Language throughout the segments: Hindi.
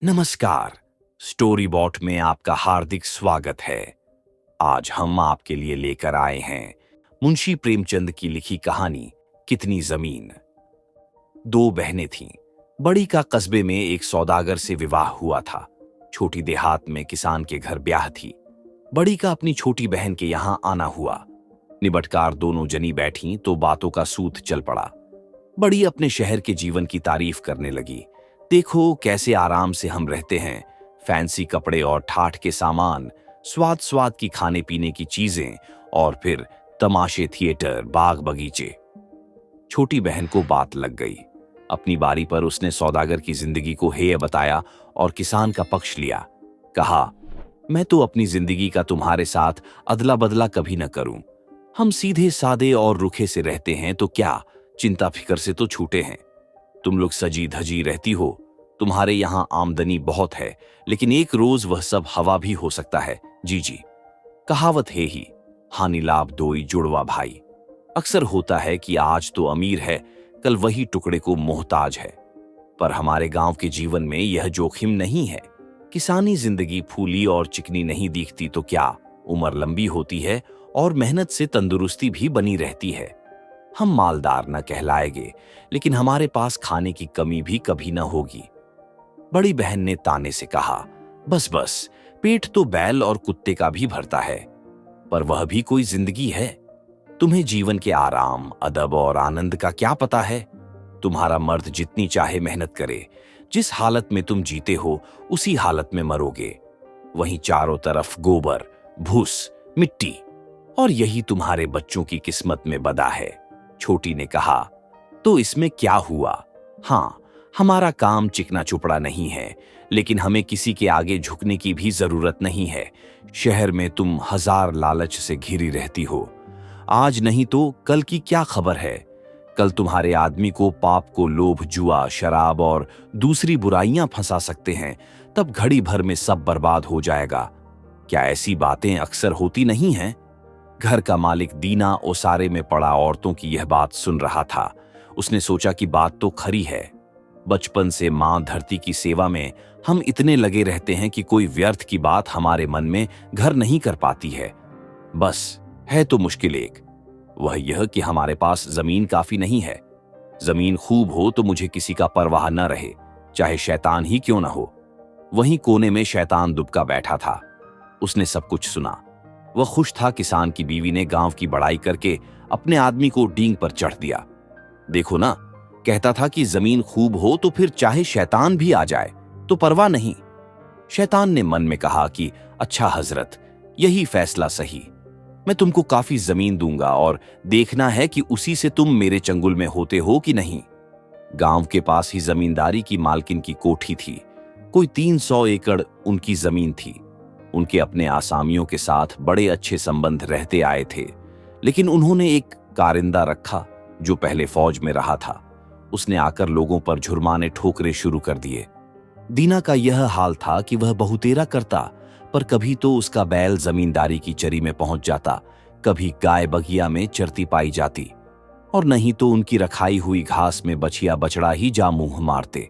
नमस्कार। स्टोरी बॉट में आपका हार्दिक स्वागत है। आज हम आपके लिए लेकर आए हैं मुंशी प्रेमचंद की लिखी कहानी कितनी जमीन। दो बहनें थीं। बड़ी का कस्बे में एक सौदागर से विवाह हुआ था। छोटी देहात में किसान के घर ब्याह थी। बड़ी का अपनी छोटी बहन के यहां आना हुआ। निबटकार दोनों जनी बैठी तो बातों का सूत चल पड़ा। बड़ी अपने शहर के जीवन की तारीफ करने लगी। देखो कैसे आराम से हम रहते हैं, फैंसी कपड़े और ठाठ के सामान, स्वाद स्वाद की खाने पीने की चीजें, और फिर तमाशे, थिएटर, बाग बगीचे। छोटी बहन को बात लग गई। अपनी बारी पर उसने सौदागर की जिंदगी को हेय बताया और किसान का पक्ष लिया। कहा, मैं तो अपनी जिंदगी का तुम्हारे साथ अदला बदला कभी न करूं। हम सीधे सादे और रुखे से रहते हैं तो क्या, चिंता फिक्र से तो छूटे हैं। तुम लोग सजी धजी रहती हो। तुम्हारे यहां आमदनी बहुत है, लेकिन एक रोज वह सब हवा भी हो सकता है। जी जी, कहावत है ही, हानि लाभ दोई जुड़वा भाई। अक्सर होता है कि आज तो अमीर है, कल वही टुकड़े को मोहताज है। पर हमारे गांव के जीवन में यह जोखिम नहीं है। किसानी जिंदगी फूली और चिकनी नहीं दिखती तो क्या, उम्र लंबी होती है और मेहनत से तंदुरुस्ती भी बनी रहती है। हम मालदार न कहलाएंगे, लेकिन हमारे पास खाने की कमी भी कभी न होगी। बड़ी बहन ने ताने से कहा, बस बस, पेट तो बैल और कुत्ते का भी भरता है, पर वह भी कोई जिंदगी है। तुम्हें जीवन के आराम, अदब और आनंद का क्या पता है। तुम्हारा मर्द जितनी चाहे मेहनत करे, जिस हालत में तुम जीते हो उसी हालत में मरोगे। वहीं चारों तरफ गोबर, भूस, मिट्टी, और यही तुम्हारे बच्चों की किस्मत में बदा है। छोटी ने कहा, तो इसमें क्या हुआ। हाँ, हमारा काम चिकना चुपड़ा नहीं है, लेकिन हमें किसी के आगे झुकने की भी जरूरत नहीं है। शहर में तुम हजार लालच से घिरी रहती हो। आज नहीं तो कल की क्या खबर है। कल तुम्हारे आदमी को पाप को लोभ, जुआ, शराब और दूसरी बुराइयां फंसा सकते हैं, तब घड़ी भर में सब बर्बाद हो जाएगा। क्या ऐसी बातें अक्सर होती नहीं हैं? घर का मालिक दीना ओसारे में पड़ा औरतों की यह बात सुन रहा था। उसने सोचा कि बात तो खरी है। बचपन से मां धरती की सेवा में हम इतने लगे रहते हैं कि कोई व्यर्थ की बात हमारे मन में घर नहीं कर पाती है। बस है तो मुश्किल एक, वह यह कि हमारे पास जमीन काफी नहीं है। जमीन खूब हो तो मुझे किसी का परवाह न रहे, चाहे शैतान ही क्यों न हो। वहीं कोने में शैतान दुबका बैठा था। उसने सब कुछ सुना। वह खुश था। किसान की बीवी ने गांव की बड़ाई करके अपने आदमी को डींग पर चढ़ दिया। देखो ना, कहता था कि जमीन खूब हो तो फिर चाहे शैतान भी आ जाए तो परवाह नहीं। शैतान ने मन में कहा कि अच्छा हजरत, यही फैसला सही। मैं तुमको काफी जमीन दूंगा और देखना है कि उसी से तुम मेरे चंगुल में होते हो कि नहीं। गांव के पास ही जमींदारी की मालकिन की कोठी थी। कोई 300 एकड़ उनकी जमीन थी। उनके अपने आसामियों के साथ बड़े अच्छे संबंध रहते आए थे, लेकिन उन्होंने एक कारिंदा रखा जो पहले फौज में रहा था। उसने आकर लोगों पर झुरमाने ठोकरे शुरू कर दिए। दीना का यह हाल था कि वह बहुतेरा करता, पर कभी तो उसका बैल जमींदारी की चरी में पहुंच जाता, कभी गाय बगिया में चरती पाई जाती, और नहीं तो उनकी रखाई हुई घास में बछिया बछड़ा ही जा मुंह मारते।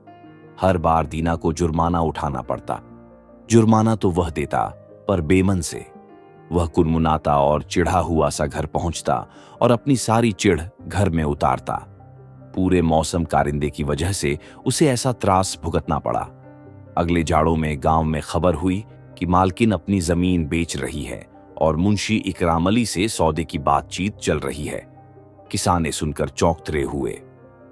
हर बार दीना को जुर्माना उठाना पड़ता। जुर्माना तो वह देता, पर बेमन से। वह कुनमुनाता और चिढ़ा हुआ सा घर पहुंचता और अपनी सारी चिढ़ घर में उतारता। पूरे मौसम कारिंदे की वजह से उसे ऐसा त्रास भुगतना पड़ा। अगले जाड़ों में गांव में खबर हुई कि मालकिन अपनी जमीन बेच रही है और मुंशी इकराम अली से सौदे की बातचीत चल रही है। किसाने सुनकर चौंकते हुए।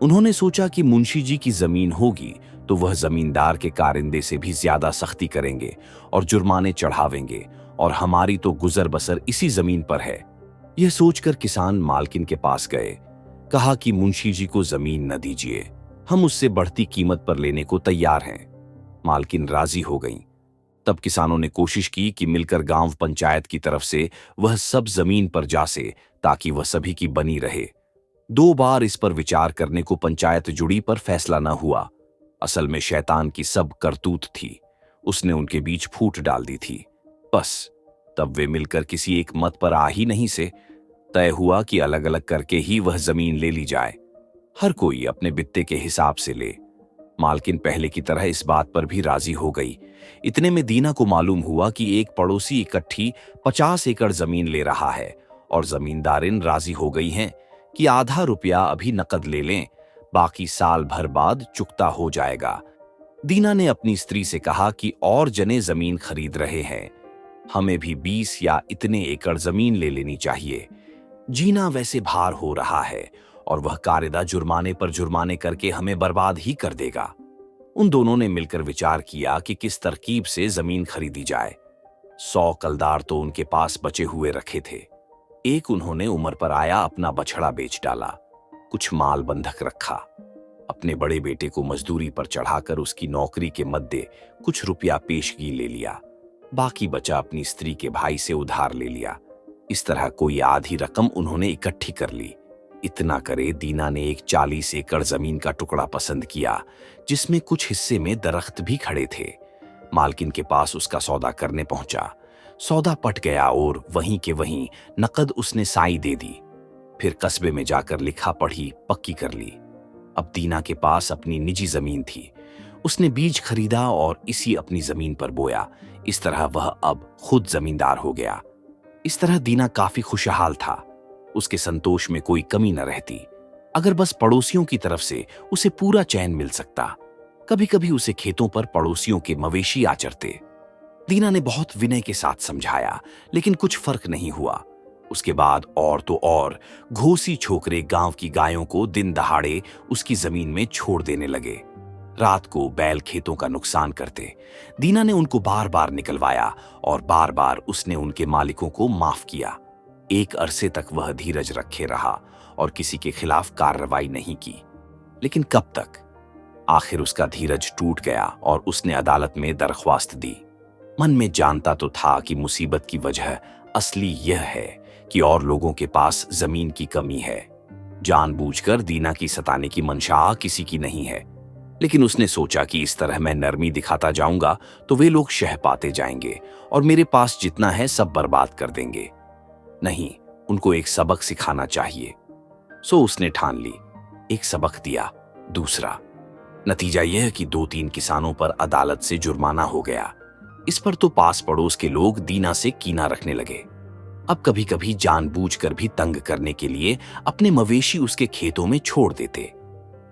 उन्होंने सोचा कि मुंशी जी की जमीन होगी तो वह जमींदार के कारिंदे से भी ज्यादा सख्ती करेंगे और जुर्माने चढ़ावेंगे, और हमारी तो गुजर बसर इसी जमीन पर है। यह सोचकर किसान मालकिन के पास गए। कहा कि मुंशी जी को जमीन न दीजिए, हम उससे बढ़ती कीमत पर लेने को तैयार हैं। मालकिन राजी हो गईं। तब किसानों ने कोशिश की कि मिलकर गांव पंचायत की तरफ से वह सब जमीन पर जासे, ताकि वह सभी की बनी रहे। 2 बार इस पर विचार करने को पंचायत जुड़ी, पर फैसला न हुआ। असल में शैतान की सब करतूत थी। उसने उनके बीच फूट डाल दी थी। बस तब वे मिलकर किसी एक मत पर आ ही नहीं से। तय हुआ कि अलग अलग करके ही वह जमीन ले ली जाए। हर कोई अपने बित्ते के हिसाब से ले। मालकिन पहले की तरह इस बात पर भी राजी हो गई। इतने में दीना को मालूम हुआ कि एक पड़ोसी इकट्ठी 50 एकड़ जमीन ले रहा है और जमींदारिन राजी हो गई हैं कि आधा रुपया अभी नकद ले लें, बाकी साल भर बाद चुकता हो जाएगा। दीना ने अपनी स्त्री से कहा कि और जने जमीन खरीद रहे हैं, हमें भी 20 या इतने एकड़ जमीन ले लेनी चाहिए। जीना वैसे भार हो रहा है और वह कायदा जुर्माने पर जुर्माने करके हमें बर्बाद ही कर देगा। उन दोनों ने मिलकर विचार किया कि किस तरकीब से जमीन खरीदी जाए। 100 कलदार तो उनके पास बचे हुए रखे थे। एक उन्होंने उम्र पर आया अपना बछड़ा बेच डाला, कुछ माल बंधक रखा, अपने बड़े बेटे को मजदूरी पर चढ़ाकर उसकी नौकरी के मद्दे कुछ रुपया पेशगी ले लिया, बाकी बचा अपनी स्त्री के भाई से उधार ले लिया। इस तरह कोई आधी रकम उन्होंने इकट्ठी कर ली। इतना करे दीना ने एक 40 एकड़ जमीन का टुकड़ा पसंद किया, जिसमें कुछ हिस्से में दरख्त भी खड़े थे। मालकिन के पास उसका सौदा करने पहुंचा। सौदा पट गया और वहीं के वहीं नकद उसने साई दे दी। फिर कस्बे में जाकर लिखा पढ़ी पक्की कर ली। अब दीना के पास अपनी निजी जमीन थी। उसने बीज खरीदा और इसी अपनी जमीन पर बोया। इस तरह वह अब खुद जमींदार हो गया। इस तरह दीना काफी खुशहाल था। उसके संतोष में कोई कमी न रहती, अगर बस पड़ोसियों की तरफ से उसे पूरा चैन मिल सकता। कभी कभी उसे खेतों पर पड़ोसियों के मवेशी आचरते। दीना ने बहुत विनय के साथ समझाया, लेकिन कुछ फर्क नहीं हुआ। उसके बाद और तो और घोसी छोकरे गांव की गायों को दिन दहाड़े उसकी जमीन में छोड़ देने लगे। रात को बैल खेतों का नुकसान करते। दीना ने उनको बार बार निकलवाया और बार बार उसने उनके मालिकों को माफ किया। एक अरसे तक वह धीरज रखे रहा और किसी के खिलाफ कार्रवाई नहीं की। लेकिन कब तक? आखिर उसका धीरज टूट गया और उसने अदालत में दरख्वास्त दी। मन में जानता तो था कि मुसीबत की वजह असली यह है कि और लोगों के पास जमीन की कमी है। जानबूझकर दीना की सताने की मंशा किसी की नहीं है, लेकिन उसने सोचा कि इस तरह मैं नरमी दिखाता जाऊंगा तो वे लोग शह पाते जाएंगे और मेरे पास जितना है सब बर्बाद कर देंगे। नहीं, उनको एक सबक सिखाना चाहिए। सो उसने ठान ली। एक सबक दिया, दूसरा। नतीजा यह कि 2-3 किसानों पर अदालत से जुर्माना हो गया। इस पर तो पास पड़ोस के लोग दीना से कीना रखने लगे। अब कभी कभी जानबूझकर भी तंग करने के लिए अपने मवेशी उसके खेतों में छोड़ देते।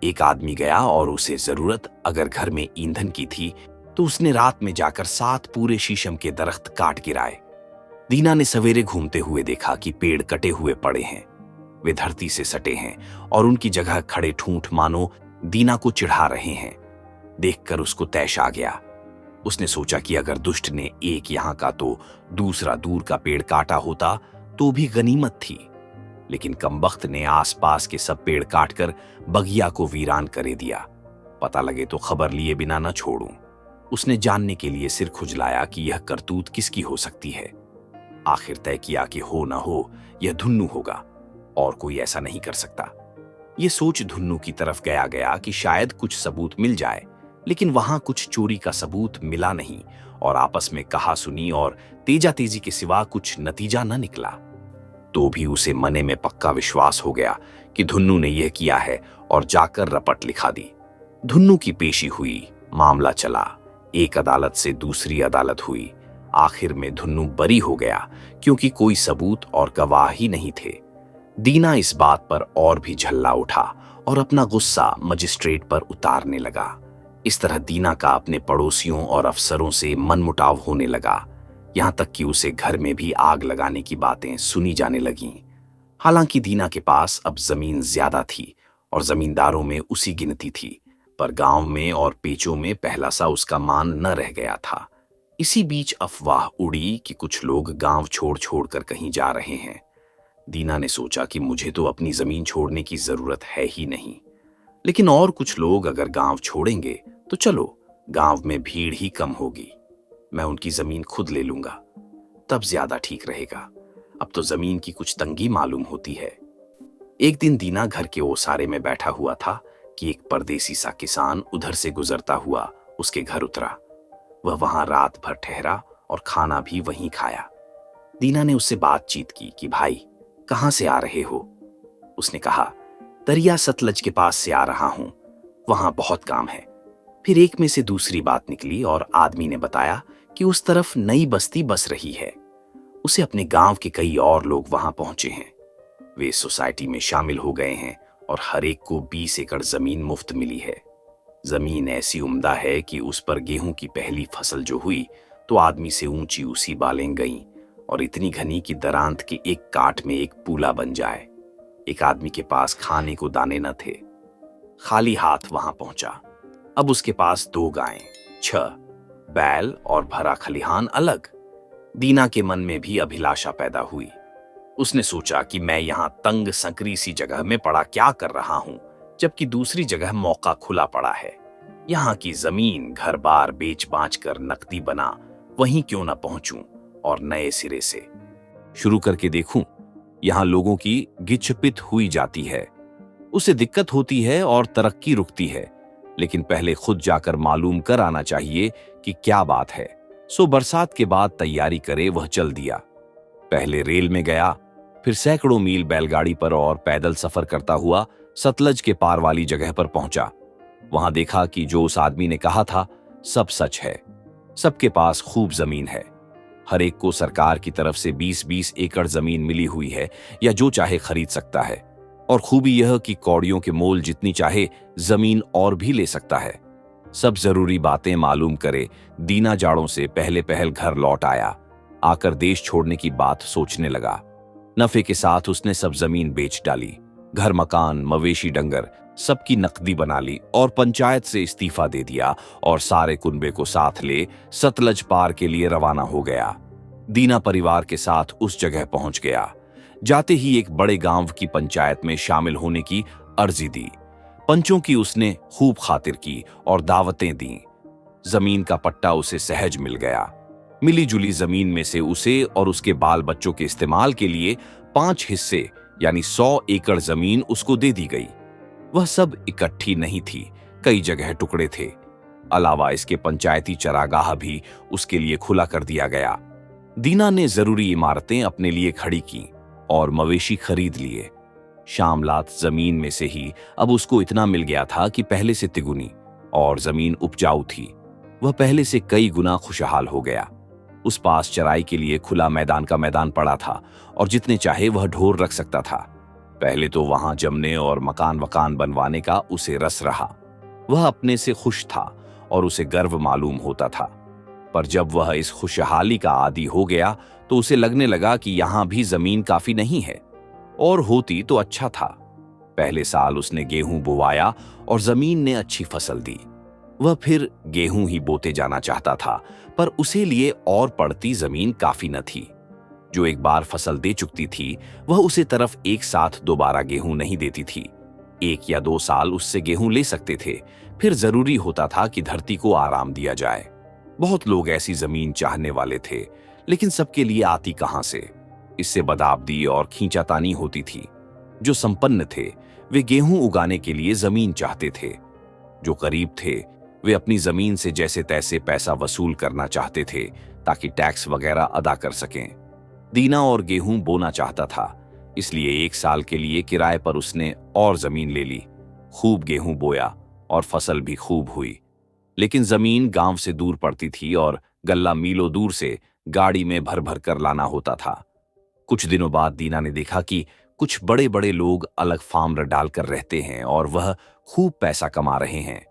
एक आदमी गया और उसे जरूरत अगर घर में ईंधन की थी तो उसने रात में जाकर 7 पूरे शीशम के दरख्त काट गिराए। दीना ने सवेरे घूमते हुए देखा कि पेड़ कटे हुए पड़े हैं, वे धरती से सटे हैं और उनकी जगह खड़े ठूंठ मानो दीना को चिढ़ा रहे हैं। देखकर उसको तैश आ गया। उसने सोचा कि अगर दुष्ट ने एक यहां का तो दूसरा दूर का पेड़ काटा होता तो भी गनीमत थी, लेकिन कमबख्त ने आसपास के सब पेड़ काटकर बगिया को वीरान करे दिया। पता लगे तो खबर लिए बिना न छोड़ूं। उसने जानने के लिए सिर खुजलाया कि यह करतूत किसकी हो सकती है। आखिर तय किया कि हो न हो यह धुन्नू होगा, और कोई ऐसा नहीं कर सकता। यह सोच धुन्नू की तरफ गया कि शायद कुछ सबूत मिल जाए, लेकिन वहां कुछ चोरी का सबूत मिला नहीं और आपस में कहा सुनी और तेजी के सिवा कुछ नतीजा न निकला। तो भी उसे मने में पक्का विश्वास हो गया कि धुन्नू ने यह किया है और जाकर रपट लिखा दी। धुन्नू की पेशी हुई, मामला चला, एक अदालत से दूसरी अदालत हुई। आखिर में धुन्नू बरी हो गया क्योंकि कोई सबूत और गवाह ही नहीं थे। दीना इस बात पर और भी झल्ला उठा और अपना गुस्सा मजिस्ट्रेट पर उतारने लगा। इस तरह दीना का अपने पड़ोसियों और अफसरों से मनमुटाव होने लगा, यहां तक कि उसे घर में भी आग लगाने की बातें सुनी जाने लगीं। हालांकि दीना के पास अब जमीन ज्यादा थी और जमींदारों में उसी गिनती थी, पर गांव में और पेचों में पहला सा उसका मान न रह गया था। इसी बीच अफवाह उड़ी कि कुछ लोग गांव छोड़ छोड़ कर कहीं जा रहे हैं। दीना ने सोचा कि मुझे तो अपनी जमीन छोड़ने की जरूरत है ही नहीं, लेकिन और कुछ लोग अगर गांव छोड़ेंगे तो चलो, गांव में भीड़ ही कम होगी। मैं उनकी जमीन खुद ले लूंगा, तब ज्यादा ठीक रहेगा। अब तो जमीन की कुछ तंगी मालूम होती है। एक दिन दीना घर के ओसारे में बैठा हुआ था कि एक परदेसी सा किसान उधर से गुजरता हुआ उसके घर उतरा। वह वहां रात भर ठहरा और खाना भी वहीं खाया। दीना ने उससे बातचीत की कि भाई कहां से आ रहे हो? उसने कहा, दरिया सतलज के पास से आ रहा हूं, वहां बहुत काम है, फिर एक में से दूसरी बात निकली और आदमी ने बताया कि उस तरफ नई बस्ती बस रही है। उसे अपने गांव के कई और लोग वहां पहुंचे हैं। वे इस सोसाइटी में शामिल हो गए हैं और हर एक को 20 एकड़ जमीन मुफ्त मिली है। जमीन ऐसी उम्दा है कि उस पर गेहूं की पहली फसल जो हुई तो आदमी से ऊंची ऊंची बालें गईं और इतनी घनी कि दरांत के एक काट में एक पूला बन जाए। एक आदमी के पास खाने को दाने न थे, खाली हाथ वहां पहुंचा। अब उसके पास 2 गायें, 6 बैल और भरा खलिहान अलग। दीना के मन में भी अभिलाषा पैदा हुई। उसने सोचा कि मैं यहां तंग संकरी सी जगह में पड़ा क्या कर रहा हूं, जबकि दूसरी जगह मौका खुला पड़ा है। यहां की जमीन घर बार बेच बाच कर नकदी बना वहीं क्यों ना पहुंचूं और नए सिरे से शुरू करके देखूं। यहां लोगों की गिचपित हुई जाती है, उसे दिक्कत होती है और तरक्की रुकती है, लेकिन पहले खुद जाकर मालूम कर आना चाहिए कि क्या बात है। सो बरसात के बाद तैयारी करे वह चल दिया। पहले रेल में गया, फिर सैकड़ों मील बैलगाड़ी पर और पैदल सफर करता हुआ सतलज के पार वाली जगह पर पहुंचा। वहां देखा कि जो उस आदमी ने कहा था सब सच है। सबके पास खूब जमीन है। हर एक को सरकार की तरफ से 20-20 एकड़ जमीन मिली हुई है या जो चाहे खरीद सकता है। और खूबी यह कि कौड़ियों के मोल जितनी चाहे जमीन और भी ले सकता है। सब जरूरी बातें मालूम करे दीना जाड़ों से पहले पहल घर लौट आया। आकर देश छोड़ने की बात सोचने लगा। नफे के साथ उसने सब जमीन बेच डाली, घर मकान मवेशी डंगर सबकी नकदी बना ली और पंचायत से इस्तीफा दे दिया और सारे कुनबे को साथ ले सतलज पार के लिए रवाना हो गया। दीना परिवार के साथ उस जगह पहुंच गया। जाते ही एक बड़े गांव की पंचायत में शामिल होने की अर्जी दी। पंचों की उसने खूब खातिर की और दावतें दी। जमीन का पट्टा उसे सहज मिल गया। मिली जुली जमीन में से उसे और उसके बाल बच्चों के इस्तेमाल के लिए 5 हिस्से यानी 100 एकड़ जमीन उसको दे दी गई। वह सब इकट्ठी नहीं थी, कई जगह टुकड़े थे। अलावा इसके पंचायती चरागाह भी उसके लिए खुला कर दिया गया। दीना ने जरूरी इमारतें अपने लिए खड़ी की और मवेशी खरीद लिए। शामलात जमीन में से ही अब उसको इतना मिल गया था कि पहले से तिगुनी, और जमीन उपजाऊ थी। वह पहले से कई गुना खुशहाल हो गया। उस पास चराई के लिए खुला मैदान का मैदान पड़ा था और जितने चाहे वह ढोर रख सकता था। पहले तो वहां जमने और मकान वकान बनवाने का उसे रस रहा। वह अपने से खुश था और उसे गर्व मालूम होता था। पर जब वह इस खुशहाली का आदी हो गया तो उसे लगने लगा कि यहां भी जमीन काफी नहीं है, और होती तो अच्छा था। पहले साल उसने गेहूं बोवाया और जमीन ने अच्छी फसल दी। वह फिर गेहूं ही बोते जाना चाहता था, पर उसे लिए और पड़ती जमीन काफी न थी। जो एक बार फसल दे चुकती थी वह उसे तरफ एक साथ दोबारा गेहूं नहीं देती थी। 1 या 2 साल उससे गेहूं ले सकते थे, फिर जरूरी होता था कि धरती को आराम दिया जाए। बहुत लोग ऐसी जमीन चाहने वाले थे, लेकिन सबके लिए आती कहां से। इससे बदाबदी और खींचातानी होती थी। जो संपन्न थे वे गेहूं उगाने के लिए जमीन चाहते थे। जो गरीब थे वे अपनी जमीन से जैसे तैसे पैसा वसूल करना चाहते थे ताकि टैक्स वगैरह अदा कर सकें। दीना और गेहूं बोना चाहता था, इसलिए 1 साल के लिए किराए पर उसने और जमीन ले ली। खूब गेहूं बोया और फसल भी खूब हुई। लेकिन जमीन गांव से दूर पड़ती थी और गल्ला मीलों दूर से गाड़ी में भर भर कर लाना होता था। कुछ दिनों बाद दीना ने देखा कि कुछ बड़े बड़े लोग अलग फार्म डालकर रहते हैं और वह खूब पैसा कमा रहे हैं।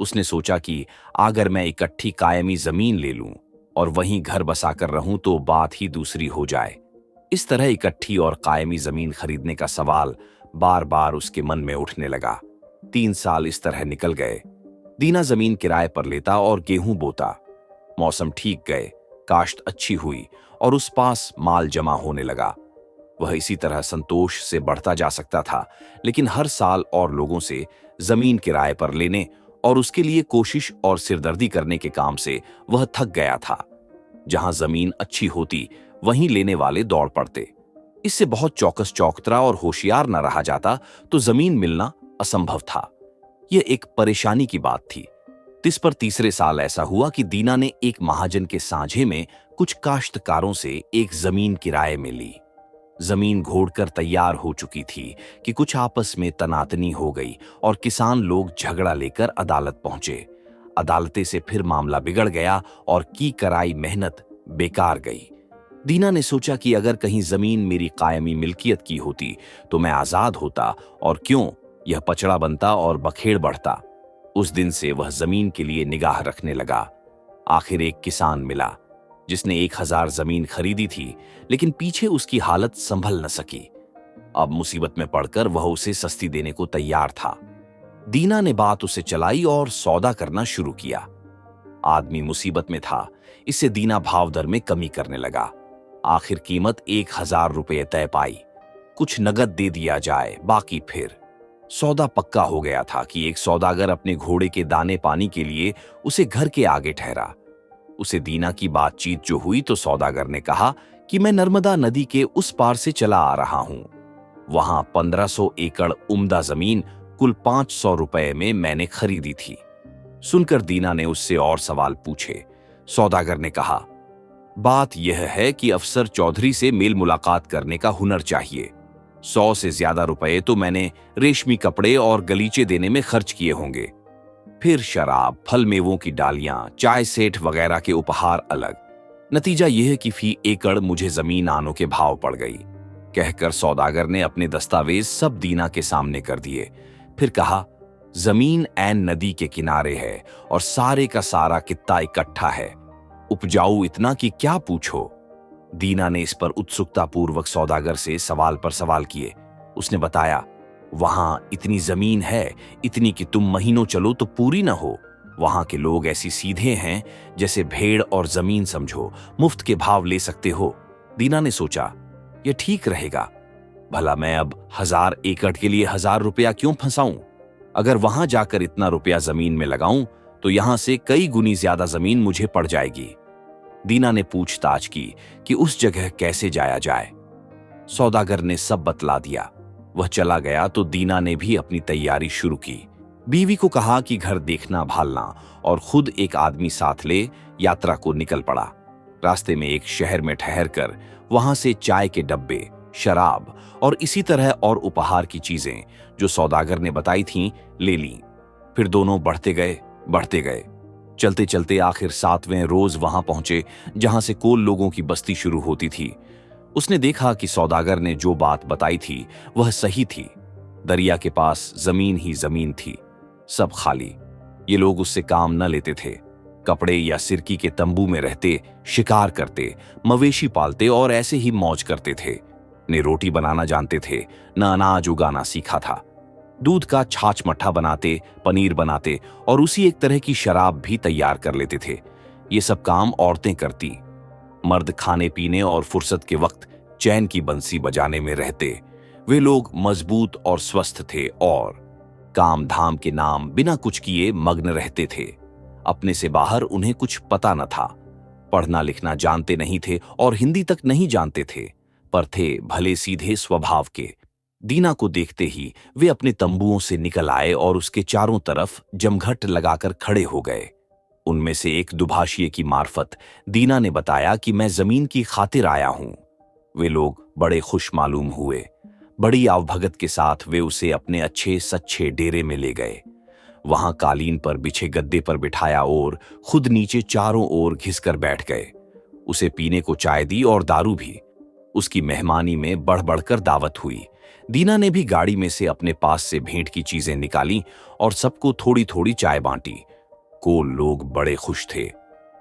उसने सोचा कि अगर मैं इकट्ठी कायमी जमीन ले लूं और वहीं घर बसाकर रहूं तो बात ही दूसरी हो जाए। इस तरह इकट्ठी और कायमी जमीन खरीदने का सवाल बार बार उसके मन में उठने लगा। 3 साल इस तरह निकल गए। दीना जमीन किराए पर लेता और गेहूं बोता। मौसम ठीक गए, काश्त अच्छी हुई और उस पास माल जमा होने लगा। वह इसी तरह संतोष से बढ़ता जा सकता था, लेकिन हर साल और लोगों से जमीन किराए पर लेने और उसके लिए कोशिश और सिरदर्दी करने के काम से वह थक गया था। जहां जमीन अच्छी होती वहीं लेने वाले दौड़ पड़ते। इससे बहुत चौकस चौकतरा और होशियार न रहा जाता तो जमीन मिलना असंभव था। यह एक परेशानी की बात थी। इस पर तीसरे साल ऐसा हुआ कि दीना ने एक महाजन के साझे में कुछ काश्तकारों से एक जमीन किराए में ली। जमीन घोड़कर तैयार हो चुकी थी कि कुछ आपस में तनातनी हो गई और किसान लोग झगड़ा लेकर अदालत पहुंचे। अदालतें से फिर मामला बिगड़ गया और की कराई मेहनत बेकार गई। दीना ने सोचा कि अगर कहीं जमीन मेरी कायमी मिल्कियत की होती तो मैं आजाद होता और क्यों यह पचड़ा बनता और बखेड़ बढ़ता। उस दिन से वह जमीन के लिए निगाह रखने लगा। आखिर एक किसान मिला जिसने 1000 जमीन खरीदी थी, लेकिन पीछे उसकी हालत संभल न सकी। अब मुसीबत में पड़कर वह उसे सस्ती देने को तैयार था। दीना ने बात उसे चलाई और सौदा करना शुरू किया। आदमी मुसीबत में था, इससे दीना भाव दर में कमी करने लगा। आखिर कीमत 1000 रुपये तय पाई। कुछ नगद दे दिया जाए, बाकी फिर। सौदा पक्का हो गया था कि एक सौदागर अपने घोड़े के दाने पानी के लिए उसे घर के आगे ठहरा। उसे दीना की बातचीत जो हुई तो सौदागर ने कहा कि मैं नर्मदा नदी के उस पार से चला आ रहा हूं। वहां 1500 एकड़ उम्दा जमीन कुल 500 रुपए में मैंने खरीदी थी। सुनकर दीना ने उससे और सवाल पूछे। सौदागर ने कहा, बात यह है कि अफसर चौधरी से मेल मुलाकात करने का हुनर चाहिए। 100 से ज्यादा रुपए तो मैंने रेशमी कपड़े और गलीचे देने में खर्च किए होंगे। फिर शराब, फल मेवों की डालियां, चाय सेठ वगैरह के उपहार अलग। नतीजा यह कि फी एकड़ मुझे जमीन आनों के भाव पड़ गई। कहकर सौदागर ने अपने दस्तावेज सब दीना के सामने कर दिए। फिर कहा, जमीन ऐन नदी के किनारे है और सारे का सारा कित्ता इकट्ठा है, उपजाऊ इतना कि क्या पूछो। दीना ने इस पर उत्सुकता पूर्वक सौदागर से सवाल पर सवाल किए। उसने बताया, वहां इतनी जमीन है, इतनी कि तुम महीनों चलो तो पूरी न हो। वहां के लोग ऐसी सीधे हैं जैसे भेड़ और जमीन समझो, मुफ्त के भाव ले सकते हो। दीना ने सोचा, यह ठीक रहेगा। भला मैं अब 1000 एकड़ के लिए 1000 रुपया क्यों फंसाऊं? अगर वहां जाकर इतना रुपया जमीन में लगाऊं तो यहां से कई गुनी ज्यादा जमीन मुझे पड़ जाएगी। दीना ने पूछताछ की कि उस जगह कैसे जाया जाए। सौदागर ने सब बतला दिया। वह चला गया तो दीना ने भी अपनी तैयारी शुरू की। बीवी को कहा कि घर देखना भालना और खुद एक आदमी साथ ले यात्रा को निकल पड़ा। रास्ते में एक शहर में ठहरकर वहां से चाय के डब्बे, शराब और इसी तरह और उपहार की चीजें जो सौदागर ने बताई थीं ले लीं। फिर दोनों बढ़ते गए। चलते चलते आखिर 7वें रोज वहां पहुंचे जहां से कोल लोगों की बस्ती शुरू होती थी। उसने देखा कि सौदागर ने जो बात बताई थी वह सही थी। दरिया के पास जमीन ही जमीन थी, सब खाली। ये लोग उससे काम न लेते थे। कपड़े या सिरकी के तंबू में रहते, शिकार करते, मवेशी पालते और ऐसे ही मौज करते थे। न रोटी बनाना जानते थे, न अनाज उगाना सीखा था। दूध का छाछ मट्ठा बनाते, पनीर बनाते और उसी एक तरह की शराब भी तैयार कर लेते थे। ये सब काम औरतें करती। मर्द खाने पीने और फुर्सत के वक्त चैन की बंसी बजाने में रहते। वे लोग मजबूत और स्वस्थ थे और काम धाम के नाम बिना कुछ किए मग्न रहते थे। अपने से बाहर उन्हें कुछ पता न था। पढ़ना लिखना जानते नहीं थे और हिंदी तक नहीं जानते थे, पर थे भले सीधे स्वभाव के। दीना को देखते ही वे अपने तंबुओं से निकल आए और उसके चारों तरफ जमघट लगाकर खड़े हो गए। उनमें से एक दुभाषिए की मार्फत दीना ने बताया कि मैं जमीन की खातिर आया हूं। वे लोग बड़े खुश मालूम हुए। बड़ी आवभगत के साथ वे उसे अपने अच्छे सच्चे डेरे में ले गए। वहां कालीन पर बिछे गद्दे पर बिठाया और खुद नीचे चारों ओर घिसकर बैठ गए। उसे पीने को चाय दी और दारू भी। उसकी मेहमानी में बढ़ बढ़कर दावत हुई। दीना ने भी गाड़ी में से अपने पास से भेंट की चीजें निकाली और सबको थोड़ी थोड़ी चाय बांटी। कोल लोग बड़े खुश थे।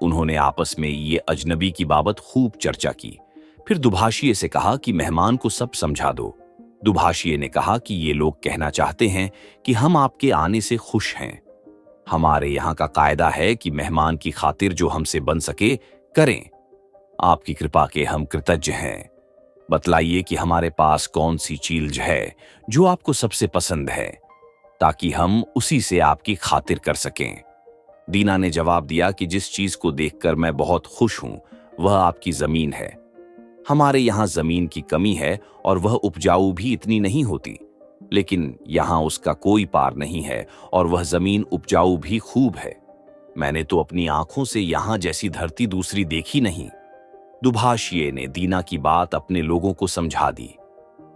उन्होंने आपस में ये अजनबी की बाबत खूब चर्चा की। फिर दुभाषिए से कहा कि मेहमान को सब समझा दो। दुभाषिए ने कहा कि ये लोग कहना चाहते हैं कि हम आपके आने से खुश हैं। हमारे यहाँ का कायदा है कि मेहमान की खातिर जो हमसे बन सके करें। आपकी कृपा के हम कृतज्ञ हैं। बतलाइए कि हमारे पास कौन सी चीज है जो आपको सबसे पसंद है, ताकि हम उसी से आपकी खातिर कर सकें। दीना ने जवाब दिया कि जिस चीज को देखकर मैं बहुत खुश हूं वह आपकी जमीन है। हमारे यहाँ जमीन की कमी है और वह उपजाऊ भी इतनी नहीं होती, लेकिन यहाँ उसका कोई पार नहीं है और वह जमीन उपजाऊ भी खूब है। मैंने तो अपनी आंखों से यहाँ जैसी धरती दूसरी देखी नहीं। दुभाषिए ने दीना की बात अपने लोगों को समझा दी।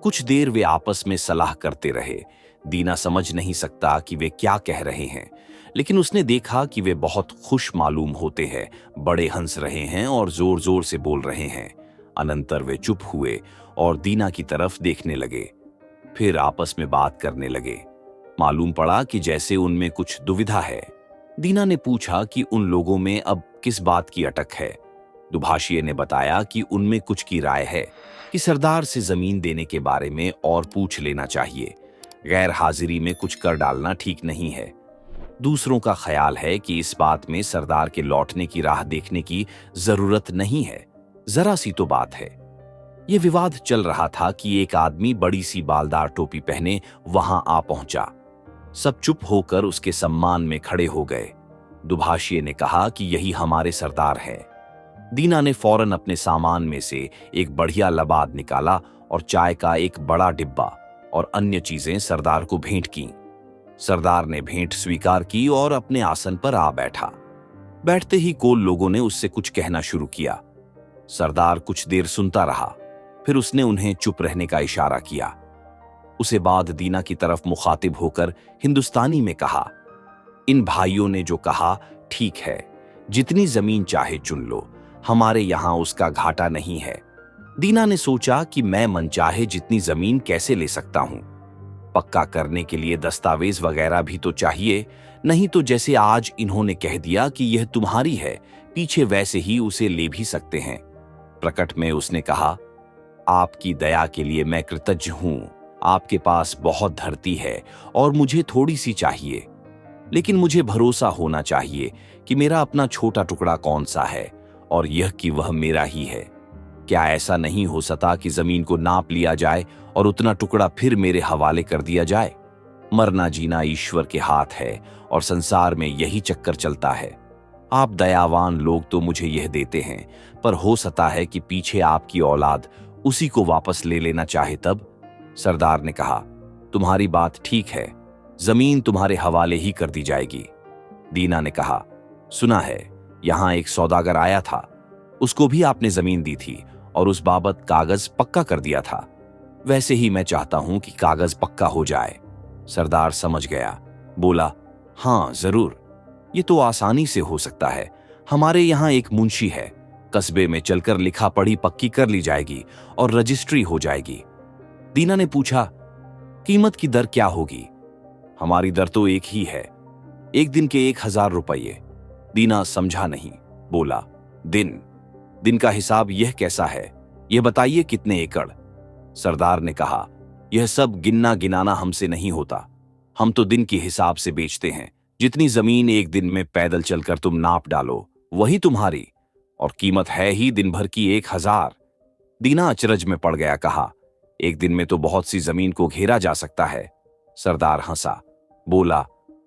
कुछ देर वे आपस में सलाह करते रहे। दीना समझ नहीं सकता कि वे क्या कह रहे हैं, लेकिन उसने देखा कि वे बहुत खुश मालूम होते हैं, बड़े हंस रहे हैं और जोर जोर से बोल रहे हैं। अनंतर वे चुप हुए और दीना की तरफ देखने लगे। फिर आपस में बात करने लगे। मालूम पड़ा कि जैसे उनमें कुछ दुविधा है। दीना ने पूछा कि उन लोगों में अब किस बात की अटक है। दुभाषिए ने बताया कि उनमें कुछ की राय है कि सरदार से जमीन देने के बारे में और पूछ लेना चाहिए। गैर हाजिरी में कुछ कर डालना ठीक नहीं है। दूसरों का ख्याल है कि इस बात में सरदार के लौटने की राह देखने की जरूरत नहीं है, जरा सी तो बात है। यह विवाद चल रहा था कि एक आदमी बड़ी सी बालदार टोपी पहने वहां आ पहुंचा। सब चुप होकर उसके सम्मान में खड़े हो गए। दुभाषिए ने कहा कि यही हमारे सरदार है। दीना ने फौरन अपने सामान में से एक बढ़िया लबाद निकाला और चाय का एक बड़ा डिब्बा और अन्य चीजें सरदार को भेंट की। सरदार ने भेंट स्वीकार की और अपने आसन पर आ बैठा। बैठते ही कोल लोगों ने उससे कुछ कहना शुरू किया। सरदार कुछ देर सुनता रहा, फिर उसने उन्हें चुप रहने का इशारा किया। उसे बाद दीना की तरफ मुखातिब होकर हिंदुस्तानी में कहा, इन भाइयों ने जो कहा ठीक है, जितनी जमीन चाहे चुन लो, हमारे यहां उसका घाटा नहीं है। दीना ने सोचा कि मैं मनचाहे जितनी जमीन कैसे ले सकता हूं। पक्का करने के लिए दस्तावेज वगैरह भी तो चाहिए, नहीं तो जैसे आज इन्होंने कह दिया कि यह तुम्हारी है, पीछे वैसे ही उसे ले भी सकते हैं। प्रकट में उसने कहा, आपकी दया के लिए मैं कृतज्ञ हूं। आपके पास बहुत धरती है और मुझे थोड़ी सी चाहिए, लेकिन मुझे भरोसा होना चाहिए कि मेरा अपना छोटा टुकड़ा कौन सा है और यह कि वह मेरा ही है। क्या ऐसा नहीं हो सकता कि जमीन को नाप लिया जाए और उतना टुकड़ा फिर मेरे हवाले कर दिया जाए? मरना जीना ईश्वर के हाथ है और संसार में यही चक्कर चलता है। आप दयावान लोग तो मुझे यह देते हैं, पर हो सकता है कि पीछे आपकी औलाद उसी को वापस ले लेना चाहे तब। सरदार ने कहा, तुम्हारी बात ठीक है, जमीन तुम्हारे हवाले ही कर दी जाएगी। दीना ने कहा, सुना है यहां एक सौदागर आया था, उसको भी आपने जमीन दी थी और उस बाबत कागज पक्का कर दिया था। वैसे ही मैं चाहता हूं कि कागज पक्का हो जाए। सरदार समझ गया, बोला, हां जरूर, ये तो आसानी से हो सकता है। हमारे यहां एक मुंशी है, कस्बे में चलकर लिखा पढ़ी पक्की कर ली जाएगी और रजिस्ट्री हो जाएगी। दीना ने पूछा, कीमत की दर क्या होगी? हमारी दर तो एक ही है, एक दिन के 1000 रुपये। दीना समझा नहीं, बोला, दिन का हिसाब यह कैसा है? यह बताइए कितने एकड़? सरदार ने कहा, यह सब गिनना गिनाना हमसे नहीं होता, हम तो दिन के हिसाब से बेचते हैं। जितनी जमीन एक दिन में पैदल चलकर तुम नाप डालो वही तुम्हारी, और कीमत है ही दिन भर की 1000। दीना अचरज में पड़ गया, कहा, एक दिन में तो बहुत सी जमीन को घेरा जा सकता है। सरदार हंसा, बोला,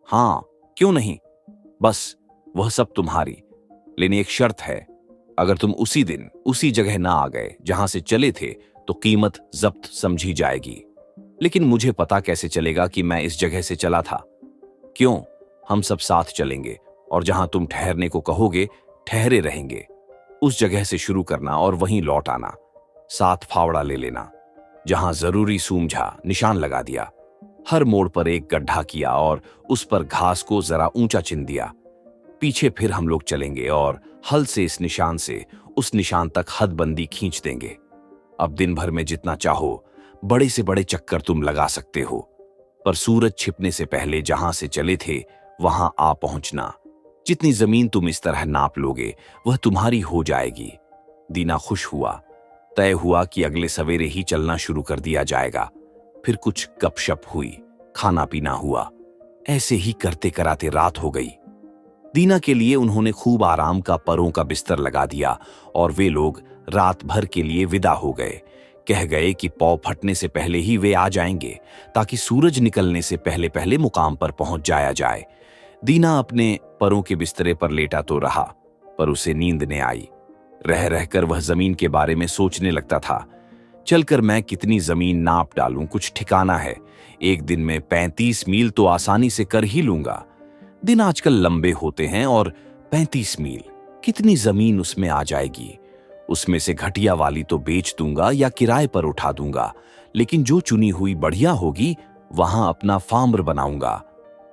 हां क्यों नहीं, बस वह सब तुम्हारी, लेकिन एक शर्त है, अगर तुम उसी दिन उसी जगह ना आ गए जहां से चले थे तो कीमत जब्त समझी जाएगी। लेकिन मुझे पता कैसे चलेगा कि मैं इस जगह से चला था? क्यों, हम सब साथ चलेंगे और जहां तुम ठहरने को कहोगे ठहरे रहेंगे। उस जगह से शुरू करना और वहीं लौट आना। 7 फावड़ा ले लेना। जहां जरूरी सूमझा निशान लगा दिया। हर मोड़ पर एक गड्ढा किया और उस पर घास को जरा ऊंचा चिन दिया। पीछे फिर हम लोग चलेंगे और हल से इस निशान से उस निशान तक हदबंदी खींच देंगे। अब दिन भर में जितना चाहो बड़े से बड़े चक्कर तुम लगा सकते हो, पर सूरज छिपने से पहले जहां से चले थे वहां आ पहुंचना। जितनी जमीन तुम इस तरह नाप लोगे वह तुम्हारी हो जाएगी। दीना खुश हुआ। तय हुआ कि अगले सवेरे ही चलना शुरू कर दिया जाएगा। फिर कुछ गपशप हुई, खाना पीना हुआ। ऐसे ही करते कराते रात हो गई। दीना के लिए उन्होंने खूब आराम का परों का बिस्तर लगा दिया और वे लोग रात भर के लिए विदा हो गए। कह गए कि पौ फटने से पहले ही वे आ जाएंगे ताकि सूरज निकलने से पहले पहले मुकाम पर पहुंच जाया जाए। दीना अपने परों के बिस्तरे पर लेटा तो रहा, पर उसे नींद न आई। रह रहकर वह जमीन के बारे में सोचने लगता था। चलकर मैं कितनी जमीन नाप डालूं, कुछ ठिकाना है। एक दिन में 35 मील तो आसानी से कर ही लूंगा। दिन आजकल लंबे होते हैं और 35 मील कितनी जमीन उसमें आ जाएगी। उसमें से घटिया वाली तो बेच दूंगा या किराए पर उठा दूंगा, लेकिन जो चुनी हुई बढ़िया होगी वहां अपना फार्म बनाऊंगा।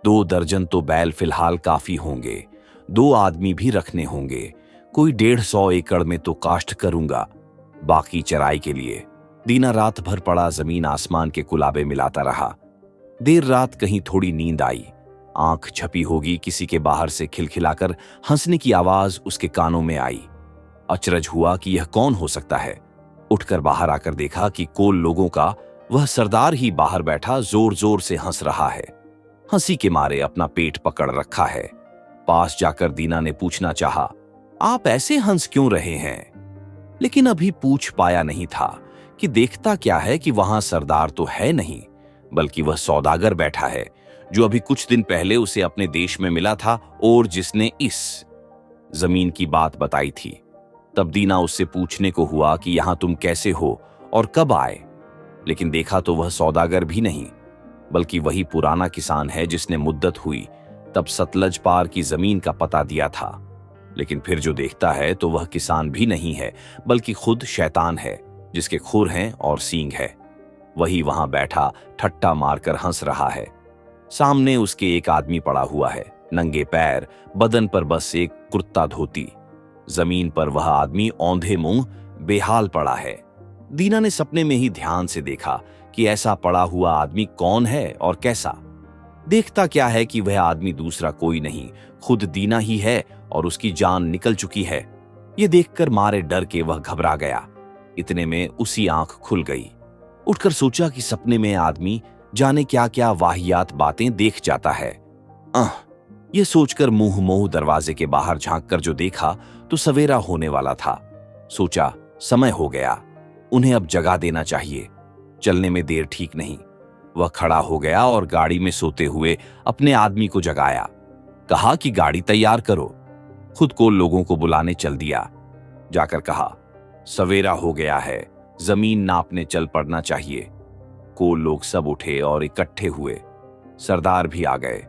2 दर्जन तो बैल फिलहाल काफी होंगे, 2 आदमी भी रखने होंगे, कोई 150 एकड़ में तो काश्त करूंगा, बाकी चराई के लिए। दीना रात भर पड़ा जमीन आसमान के कुलाबे मिलाता रहा। देर रात कहीं थोड़ी नींद आई, आंख छपी होगी, किसी के बाहर से खिलखिलाकर हंसने की आवाज उसके कानों में आई। अचरज हुआ कि यह कौन हो सकता है। उठकर बाहर आकर देखा कि कोल लोगों का वह सरदार ही बाहर बैठा जोर जोर से हंस रहा है। हंसी के मारे अपना पेट पकड़ रखा है। पास जाकर दीना ने पूछना चाहा, आप ऐसे हंस क्यों रहे हैं? लेकिन अभी पूछ पाया नहीं था कि देखता क्या है कि वहां सरदार तो है नहीं, बल्कि वह सौदागर बैठा है जो अभी कुछ दिन पहले उसे अपने देश में मिला था और जिसने इस जमीन की बात बताई थी। तब दीना उससे पूछने को हुआ कि यहां तुम कैसे हो और कब आए, लेकिन देखा तो वह सौदागर भी नहीं, बल्कि वही पुराना किसान है जिसने मुद्दत हुई तब सतलज पार की जमीन का पता दिया था। लेकिन फिर जो देखता है तो वह किसान भी नहीं है, बल्कि खुद शैतान है जिसके खुर हैं और सींग है। वही वहां बैठा ठट्टा मारकर हंस रहा है। सामने उसके एक आदमी पड़ा हुआ है, नंगे पैर, बदन पर बस एक कुर्ता धोती। जमीन पर वह आदमी औंधे मुंह बेहाल पड़ा है। दीना ने सपने में ही ध्यान से देखा कि ऐसा पड़ा हुआ आदमी कौन है और कैसा। देखता क्या है कि वह आदमी दूसरा कोई नहीं, खुद दीना ही है और उसकी जान निकल चुकी है। ये देखकर मारे डर के वह घबरा गया। इतने में उसी आंख खुल गई। उठकर सोचा कि सपने में आदमी जाने क्या क्या वाहियात बातें देख जाता है। ये सोचकर मुंह मोह दरवाजे के बाहर झांककर जो देखा तो सवेरा होने वाला था। सोचा समय हो गया, उन्हें अब जगा देना चाहिए, चलने में देर ठीक नहीं। वह खड़ा हो गया और गाड़ी में सोते हुए अपने आदमी को जगाया। कहा कि गाड़ी तैयार करो। खुद को लोगों को बुलाने चल दिया। जाकर कहा, सवेरा हो गया है, जमीन नापने चल पड़ना चाहिए। कोल लोग सब उठे और इकट्ठे हुए। सरदार भी आ गए।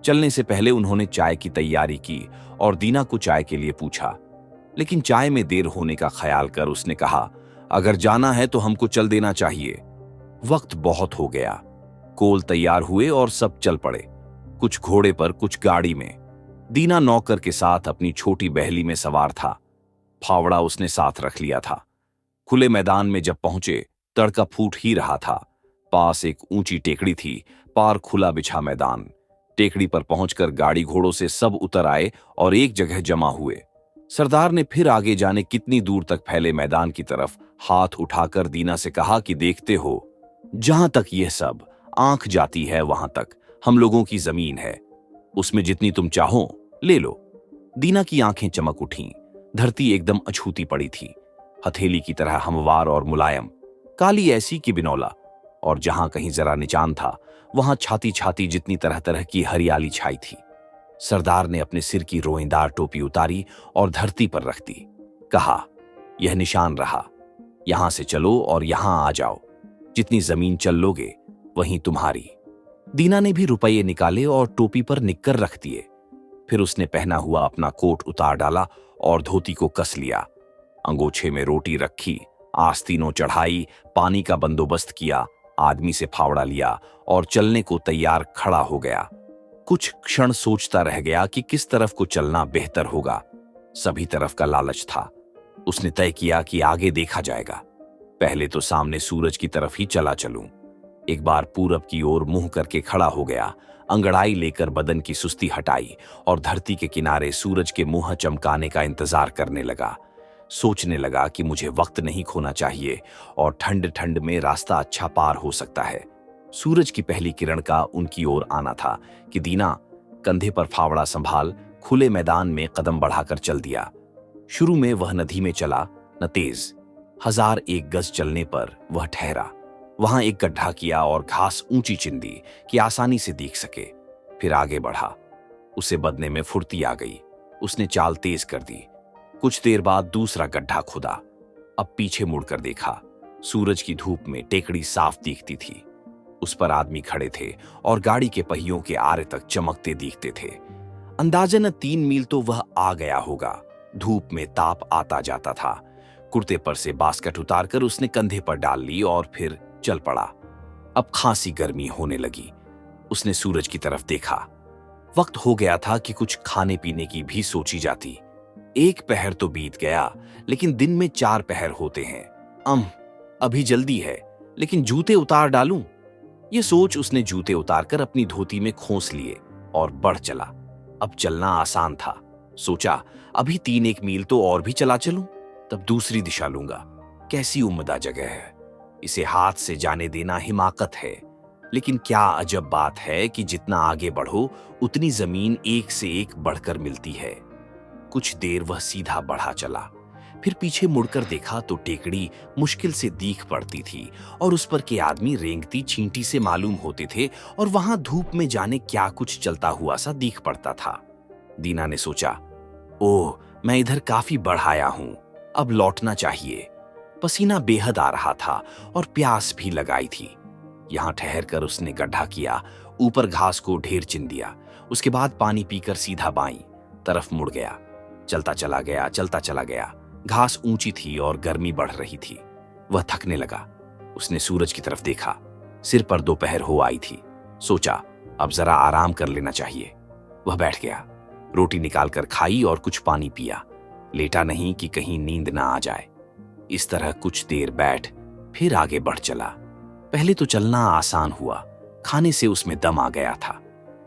चलने से पहले उन्होंने चाय की तैयारी की और दीना को चाय के लिए पूछा, लेकिन चाय में देर होने का ख्याल कर उसने कहा, अगर जाना है तो हमको चल देना चाहिए, वक्त बहुत हो गया। कोल तैयार हुए और सब चल पड़े, कुछ घोड़े पर कुछ गाड़ी में। दीना नौकर के साथ अपनी छोटी बहली में सवार था। फावड़ा उसने साथ रख लिया था। खुले मैदान में जब पहुंचे तड़का फूट ही रहा था। पास एक ऊंची टेकड़ी थी, पार खुला बिछा मैदान। टेकड़ी पर पहुंचकर गाड़ी घोड़ों से सब उतर आए और एक जगह जमा हुए। सरदार ने फिर आगे जाने कितनी दूर तक फैले मैदान की तरफ हाथ उठाकर दीना से कहा कि देखते हो, जहां तक यह सब आंख जाती है वहां तक हम लोगों की जमीन है, उसमें जितनी तुम चाहो ले लो। दीना की आंखें चमक उठीं। धरती एकदम अछूती पड़ी थी, हथेली की तरह हमवार और मुलायम, काली ऐसी कि बिनौला। और जहां कहीं जरा निचान था वहां छाती छाती जितनी तरह तरह की हरियाली छाई थी। सरदार ने अपने सिर की रोएंदार टोपी उतारी और धरती पर रख दी। कहा, यह निशान रहा, यहां से चलो और यहां आ जाओ, जितनी जमीन चल लोगे वहीं तुम्हारी। दीना ने भी रुपये निकाले और टोपी पर निक्कर रख दिए। फिर उसने पहना हुआ अपना कोट उतार डाला और धोती को कस लिया। अंगोछे में रोटी रखी, आस्तीनों चढ़ाई, पानी का बंदोबस्त किया, आदमी से फावड़ा लिया और चलने को तैयार खड़ा हो गया। कुछ क्षण सोचता रह गया कि किस तरफ को चलना बेहतर होगा। सभी तरफ का लालच था। उसने तय किया कि आगे देखा जाएगा, पहले तो सामने सूरज की तरफ ही चला चलूं। एक बार पूरब की ओर मुंह करके खड़ा हो गया, अंगड़ाई लेकर बदन की सुस्ती हटाई और धरती के किनारे सूरज के मुंह चमकाने का इंतजार करने लगा। सोचने लगा कि मुझे वक्त नहीं खोना चाहिए और ठंड ठंड में रास्ता अच्छा पार हो सकता है। सूरज की पहली किरण का उनकी ओर आना था कि दीना कंधे पर फावड़ा संभाल खुले मैदान में कदम बढ़ाकर चल दिया। शुरू में वह नदी में चला न तेज। 1001 गज चलने पर वह ठहरा। वहां एक गड्ढा किया और घास ऊंची चिंदी कि आसानी से दिख सके। फिर आगे बढ़ा। उसे बदने में फुर्ती आ गई। उसने चाल तेज कर दी। कुछ देर बाद दूसरा गड्ढा खुदा। अब पीछे मुड़कर देखा। सूरज की धूप में टेकड़ी साफ दिखती थी। उस पर आदमी खड़े थे और गाड़ी के पहियों के आरे तक चमकते दिखते थे। अंदाजन 3 मील तो वह आ गया होगा। धूप में ताप आता जाता था। कुर्ते पर से बास्केट उतारकर उसने कंधे पर डाल ली और फिर चल पड़ा। अब खासी गर्मी होने लगी। उसने सूरज की तरफ देखा। वक्त हो गया था कि कुछ खाने पीने की भी सोची जाती। एक पहर तो बीत गया, लेकिन दिन में 4 पहर होते हैं। अभी जल्दी है, लेकिन जूते उतार डालूं। ये सोच उसने जूते उतारकर अपनी धोती में खोस लिए और बढ़ चला। अब चलना आसान था। सोचा अभी 3-1 मील तो और भी चला चलूं, तब दूसरी दिशा लूंगा। कैसी उम्दा जगह है, इसे हाथ से जाने देना हिमाकत है। लेकिन क्या अजब बात है कि जितना आगे बढ़ो उतनी जमीन एक से एक बढ़कर मिलती है। कुछ देर वह सीधा बढ़ा चला, फिर पीछे मुड़कर देखा तो टेकड़ी मुश्किल से दीख पड़ती थी और उस पर के आदमी रेंगती चींटी से मालूम होते थे और वहां धूप में जाने क्या कुछ चलता हुआ सा दीख पड़ता था। दीना ने सोचा, ओह, मैं इधर काफी बढ़ाया हूं, अब लौटना चाहिए। पसीना बेहद आ रहा था और प्यास भी लगाई थी। यहां ठहरकर उसने गड्ढा किया, ऊपर घास को ढेर चिन दिया। उसके बाद पानी पीकर सीधा बाईं तरफ मुड़ गया। चलता चला गया। घास ऊंची थी और गर्मी बढ़ रही थी। वह थकने लगा। उसने सूरज की तरफ देखा। सिर पर दोपहर हो आई थी। सोचा अब जरा आराम कर लेना चाहिए। वह बैठ गया, रोटी निकालकर खाई और कुछ पानी पिया। लेटा नहीं कि कहीं नींद ना आ जाए। इस तरह कुछ देर बैठ फिर आगे बढ़ चला। पहले तो चलना आसान हुआ, खाने से उसमें दम आ गया था,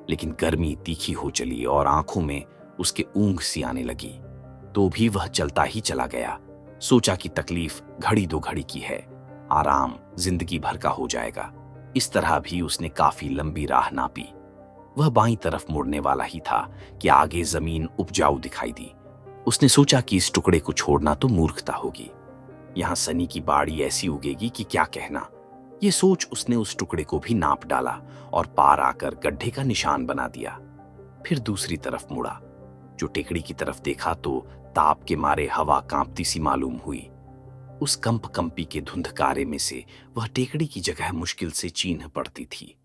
लेकिन गर्मी तीखी हो चली और आंखों में उसके ऊंघ सी आने लगी। तो भी वह चलता ही चला गया। सोचा कि तकलीफ घड़ी 2 घड़ी की है, आराम जिंदगी भर का हो जाएगा। इस तरह भी उसने काफी लंबी राह नापी। वह बाईं तरफ मुड़ने वाला ही था कि आगे जमीन उपजाऊ दिखाई दी। उसने सोचा कि इस टुकड़े को छोड़ना तो मूर्खता होगी। यहां सनी की बाड़ी ऐसी उगेगी कि क्या कहना। ये सोच उसने उस टुकड़े को भी नाप डाला और पार आकर गड्ढे का निशान बना दिया। फिर दूसरी तरफ मुड़ा। जो टेकड़ी की तरफ देखा तो ताप के मारे हवा कांपती सी मालूम हुई। उस कंपी के धुंधकारे में से वह टेकड़ी की जगह मुश्किल से चीन्ह पड़ती थी।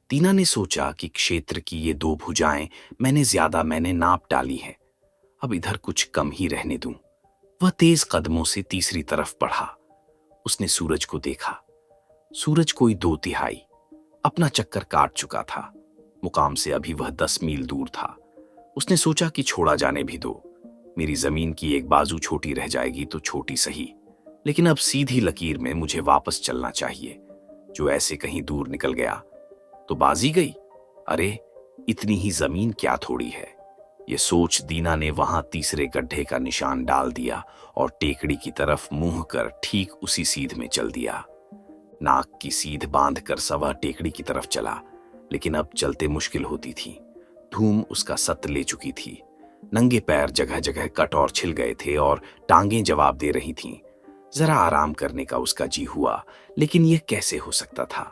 दीना ने सोचा कि क्षेत्र की ये 2 भुजाएं मैंने नाप डाली हैं, अब इधर कुछ कम ही रहने दूं। वह तेज कदमों से तीसरी तरफ बढ़ा। उसने सूरज को देखा। सूरज कोई 2/3 अपना चक्कर काट चुका था। मुकाम से अभी वह 10 मील दूर था। उसने सोचा कि छोड़ा जाने भी दो। मेरी जमीन की एक बाजू छोटी रह जाएगी तो छोटी सही, लेकिन अब सीधी लकीर में मुझे वापस चलना चाहिए। जो ऐसे कहीं दूर निकल गया तो बाजी गई। अरे, इतनी ही जमीन क्या थोड़ी है। ये सोच दीना ने वहां तीसरे गड्ढे का निशान डाल दिया और टेकड़ी की तरफ मुंह कर ठीक उसी सीध में चल दिया। नाक की सीध बांध कर सवा टेकड़ी की तरफ चला, लेकिन अब चलते मुश्किल होती थी। धूम उसका सत ले चुकी थी। नंगे पैर जगह जगह कट और छिल गए थे और टांगें जवाब दे रही थीं। जरा आराम करने का उसका जी हुआ, लेकिन यह कैसे हो सकता था।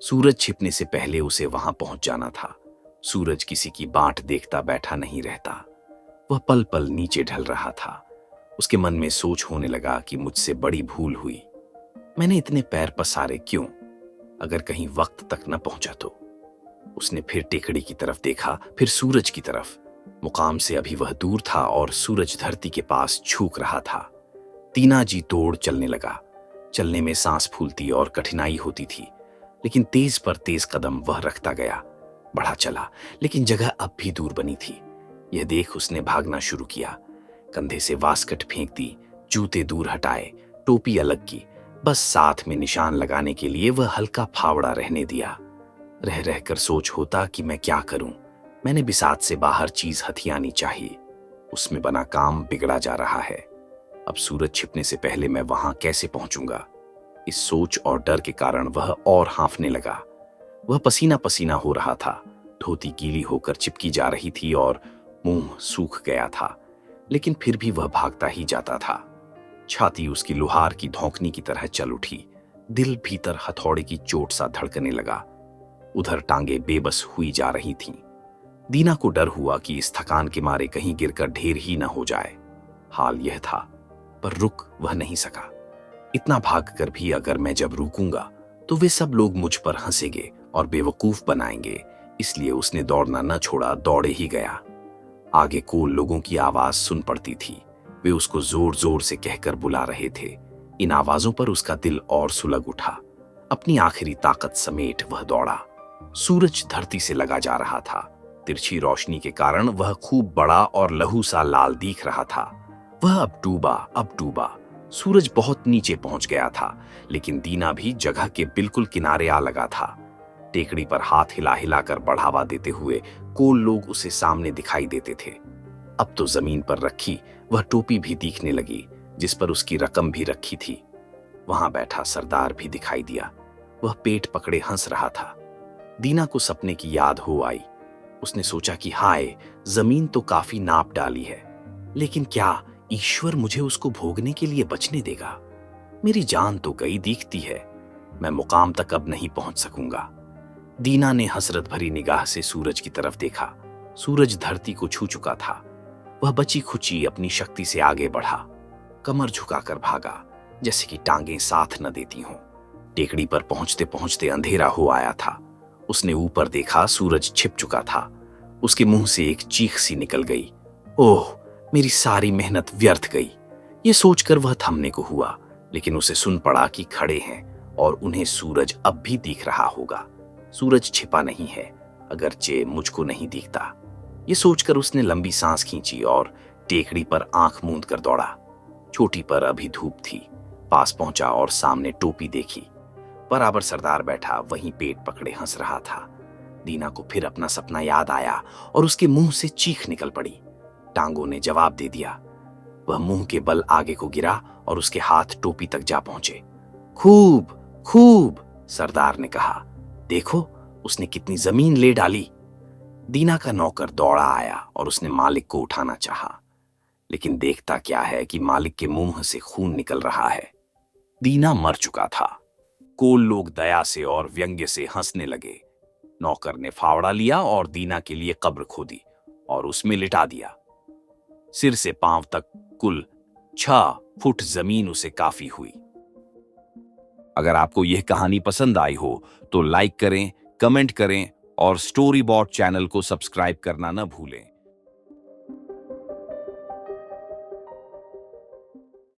सूरज छिपने से पहले उसे वहां पहुंच जाना था। सूरज किसी की बाट देखता बैठा नहीं रहता। वह पल पल नीचे ढल रहा था। उसके मन में सोच होने लगा कि मुझसे बड़ी भूल हुई। मैंने इतने पैर पसारे क्यों? अगर कहीं वक्त तक न पहुंचा तो। उसने फिर टेकड़ी की तरफ देखा, फिर सूरज की तरफ। मुकाम से अभी वह दूर था और सूरज धरती के पास झुक रहा था। दीना जी तोड़ चलने लगा। चलने में सांस फूलती और कठिनाई होती थी, लेकिन तेज पर तेज कदम वह रखता गया। बढ़ा चला, लेकिन जगह अब भी दूर बनी थी। यह देख उसने भागना शुरू किया। कंधे से वास्कट फेंक दी, जूते दूर हटाए, टोपी अलग की। बस साथ में निशान लगाने के लिए वह हल्का फावड़ा रहने दिया। रह रहकर सोच होता कि मैं क्या करूं। मैंने बिसात से बाहर चीज हथियानी चाहिए। उसमें बना काम बिगड़ा जा रहा है। अब सूरज छिपने से पहले मैं वहां कैसे पहुंचूंगा? इस सोच और डर के कारण वह और हांफने लगा। वह पसीना पसीना हो रहा था। धोती गीली होकर चिपकी जा रही थी और मुंह सूख गया था, लेकिन फिर भी वह भागता ही जाता था। छाती उसकी लोहार की धौंकनी की तरह चल उठी। दिल भीतर हथौड़े की चोट सा धड़कने लगा। उधर टांगे बेबस हुई जा रही थीं। दीना को डर हुआ कि इस थकान के मारे कहीं गिरकर ढेर ही न हो जाए। हाल यह था, पर रुक वह नहीं सका। इतना भागकर भी अगर मैं जब रुकूंगा तो वे सब लोग मुझ पर हंसेंगे और बेवकूफ बनाएंगे, इसलिए उसने दौड़ना न छोड़ा, दौड़े ही गया। आगे को लोगों की आवाज सुन पड़ती थी। वे उसको जोर जोर से कहकर बुला रहे थे। इन आवाजों पर उसका दिल और सुलग उठा। अपनी आखिरी ताकत समेट वह दौड़ा। सूरज धरती से लगा जा रहा था। तिरछी रोशनी के कारण वह खूब बड़ा और लहू सा लाल दिख रहा था। वह अब डूबा। सूरज बहुत नीचे पहुंच गया था, लेकिन दीना भी जगह के बिल्कुल किनारे आ लगा था। टेकड़ी पर हाथ हिला हिला कर बढ़ावा देते हुए कोल लोग उसे सामने दिखाई देते थे। अब तो जमीन पर रखी वह टोपी भी दिखने लगी, जिस पर उसकी रकम भी रखी थी। वहां बैठा सरदार भी दिखाई दिया। वह पेट पकड़े हंस रहा था। दीना को सपने की याद हो आई। उसने सोचा कि हाय, जमीन तो काफी नाप डाली है, लेकिन क्या ईश्वर मुझे उसको भोगने के लिए बचने देगा? मेरी जान तो गई दिखती है। मैं मुकाम तक अब नहीं पहुंच सकूंगा। दीना ने हसरत भरी निगाह से सूरज की तरफ देखा। सूरज धरती को छू चुका था। वह बची खुची अपनी शक्ति से आगे बढ़ा। कमर झुकाकर भागा, जैसे कि टांगें साथ न देती हों। टेकड़ी पर पहुंचते पहुंचते अंधेरा हो आया था। उसने ऊपर देखा, सूरज छिप चुका था। उसके मुंह से एक चीख सी निकल गई। ओह, मेरी सारी मेहनत व्यर्थ गई। ये सोचकर वह थमने को हुआ, लेकिन उसे सुन पड़ा कि खड़े हैं और उन्हें सूरज अब भी दिख रहा होगा। सूरज छिपा नहीं है, अगरचे मुझको नहीं दिखता। ये सोचकर उसने लंबी सांस खींची और टेकड़ी पर आंख मूंद कर दौड़ा। चोटी पर अभी धूप थी। पास पहुंचा और सामने टोपी देखी। बराबर सरदार बैठा वहीं पेट पकड़े हंस रहा था। दीना को फिर अपना सपना याद आया और उसके मुंह से चीख निकल पड़ी। टांगों ने जवाब दे दिया। वह मुंह के बल आगे को गिरा और उसके हाथ टोपी तक जा पहुंचे। खूब खूब, सरदार ने कहा। देखो, उसने कितनी जमीन ले डाली। दीना का नौकर दौड़ा आया और उसने मालिक को उठाना चाहा, लेकिन देखता क्या है कि मालिक के मुंह से खून निकल रहा है। दीना मर चुका था। कोल लोग दया से और व्यंग्य से हंसने लगे। नौकर ने फावड़ा लिया और दीना के लिए कब्र खोदी और उसमें लिटा दिया। सिर से पांव तक कुल 6 फुट जमीन उसे काफी हुई। अगर आपको यह कहानी पसंद आई हो तो लाइक करें, कमेंट करें और स्टोरी बॉट चैनल को सब्सक्राइब करना न भूलें।